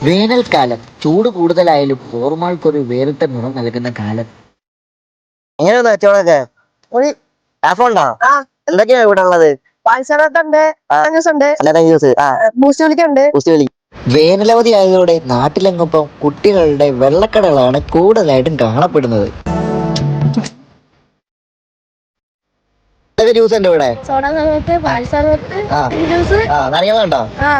വേനൽക്കാലം ചൂട് കൂടുതലായാലും ഓർമ്മകൾക്കൊരു വേറിട്ട നിറം നൽകുന്ന കാലം. എങ്ങനെയുണ്ട് കച്ചവടമൊക്കെ? ഒരു ലാഭമുണ്ടോ? ആ എന്തൊക്കെയാ ഇവിടെ ഉള്ളത്? പാൽസലാഡ് ഉണ്ട്, അല്ലാതെ ജ്യൂസ് ബൂസ്റ്റ് വിളിക്കുന്നുണ്ട്. കുസ്തി വേനലവധി ആയതോടെ നാട്ടിലെങ്ങൊപ്പം കുട്ടികളുടെ വെള്ളക്കടകളാണ് കൂടുതലായിട്ടും കാണപ്പെടുന്നത്. എന്തൊക്കെ ജ്യൂസ് ഉണ്ട് ഇവിടെ? സോഡ സർബത്ത്, പാൽ സർബത്ത്, ആ ജ്യൂസ്. നാരങ്ങളുണ്ടോ? ആ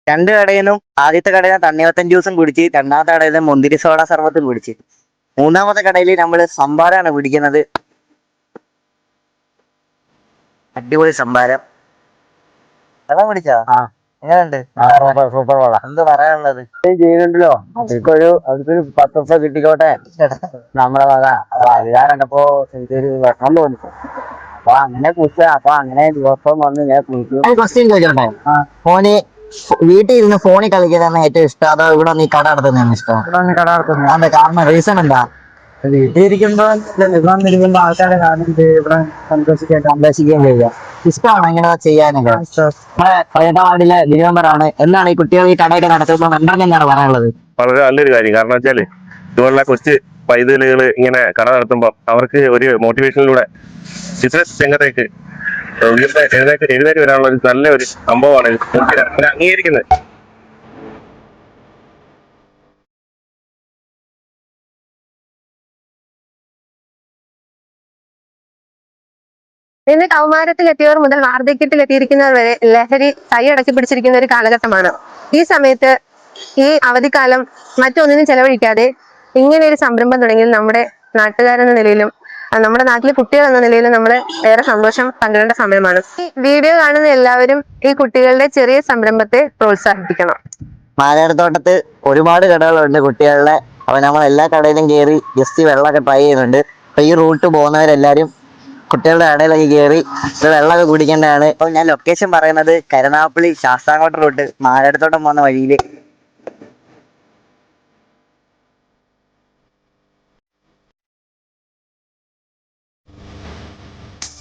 രണ്ട് കടയിൽ നിന്നും ആദ്യത്തെ കടയിൽ നിന്ന് തണ്ണിമത്തൻ ജ്യൂസും കുടിച്ച്, രണ്ടാമത്തെ കടയിൽ നിന്ന് മുന്തിരി സോഡ സർബത്തും കുടിച്ച്, മൂന്നാമത്തെ കടയിൽ നമ്മൾ സംഭാരമാണ് പിടിക്കുന്നത്. അടിപൊളി സംഭാരം. വെള്ളം കുടിച്ചോ? എങ്ങനെയുണ്ട്? സൂപ്പർ വെള്ളം. എന്ത് പറയാനുള്ളത്? ചെയ്യുന്നുണ്ടല്ലോ അവർക്കൊരു 10 ദിവസം കിട്ടിക്കോട്ടെ നമ്മളെ വക. അപ്പൊ അത് കണ്ടപ്പോ എനിക്കൊരു വിഷമം തോന്നി. അപ്പൊ അങ്ങനെ കുടിച്ച അപ്പൊ അങ്ങനെ ദിവസം വന്ന് ഞാൻ കുടിക്കും. ക്വസ്റ്റ്യൻ ചോദിച്ചോട്ടെ? ഫോന് വീട്ടിൽ ഇരുന്ന് ഫോണിൽ കളിക്കുന്നതാണ് ഏറ്റവും ഇഷ്ടം, അതോ ഇവിടെ നീ കട നടത്തുന്നതാണ് ഇഷ്ടം? കട നടത്തുന്നു. അതെ, കാരണം റീസൺ എന്താ? വീട്ടിലിരിക്കുമ്പോ ആൾക്കാരെ കാണുന്നത് ഇവിടെ സംരക്ഷിക്കുകയും ചെയ്യുക ഇഷ്ടമാണോ ഇങ്ങനെ ചെയ്യാനൊക്കെ? നമ്മളെ 18 വാർഡിലെ ലിജി മെമ്പറാണ്. എന്താണ് ഈ കുട്ടികൾ ഈ കടയൊക്കെ നടത്തുമ്പോൾ മെമ്പറിന് എന്താണ് പറയാനുള്ളത്? വളരെ നല്ലൊരു കാര്യം. കാരണം വെച്ചാല് ഇതുപോലുള്ള കൊച്ചു പൈതലുകൾ ഇങ്ങനെ കട നടത്തുമ്പോൾ അവർക്ക് ഒരു മോട്ടിവേഷനിലൂടെ ബിസിനസ് രംഗത്തേക്ക് എഴുന്നേറ്റ് വരാനുള്ള ഒരു നല്ലൊരു സംഭവമാണ് ഇത് അംഗീകരിക്കുന്നത്. ഇന്ന് കൗമാരത്തിലെത്തിയവർ മുതൽ വാർദ്ധക്യത്തിലെത്തിയിരിക്കുന്നവർ വരെ ലഹരി കൈയടക്കി പിടിച്ചിരിക്കുന്ന ഒരു കാലഘട്ടമാണ്. ഈ സമയത്ത് ഈ അവധിക്കാലം മറ്റൊന്നിനും ചെലവഴിക്കാതെ ഇങ്ങനെ ഒരു സംരംഭം തുടങ്ങി നമ്മുടെ നാട്ടുകാരെന്ന നിലയിലും നമ്മുടെ നാട്ടിലെ കുട്ടികൾ എന്ന നിലയിലും നമ്മൾ ഏറെ സന്തോഷം പങ്കിടേണ്ട സമയമാണ്. ഈ വീഡിയോ കാണുന്ന എല്ലാവരും ഈ കുട്ടികളുടെ ചെറിയ സംരംഭത്തെ പ്രോത്സാഹിപ്പിക്കണം. മാലയടത്തോട്ടത്ത് ഒരുപാട് കടകളുണ്ട് കുട്ടികളുടെ. അപ്പൊ നമ്മൾ എല്ലാ കടയിലും കയറി ജസ്റ്റ് വെള്ളമൊക്കെ ട്രൈ ചെയ്യുന്നുണ്ട്. അപ്പൊ ഈ റൂട്ട് പോകുന്നവരെല്ലാരും കുട്ടികളുടെ കടയിലൊക്കെ കയറി വെള്ളമൊക്കെ കുടിക്കേണ്ടതാണ്. അപ്പോൾ ഞാൻ ലൊക്കേഷൻ പറയുന്നത് കരുനാഗപ്പള്ളി ശാസ്താംകോട്ട റൂട്ട് മാലയടത്തോട്ടം പോകുന്ന വഴിയിൽ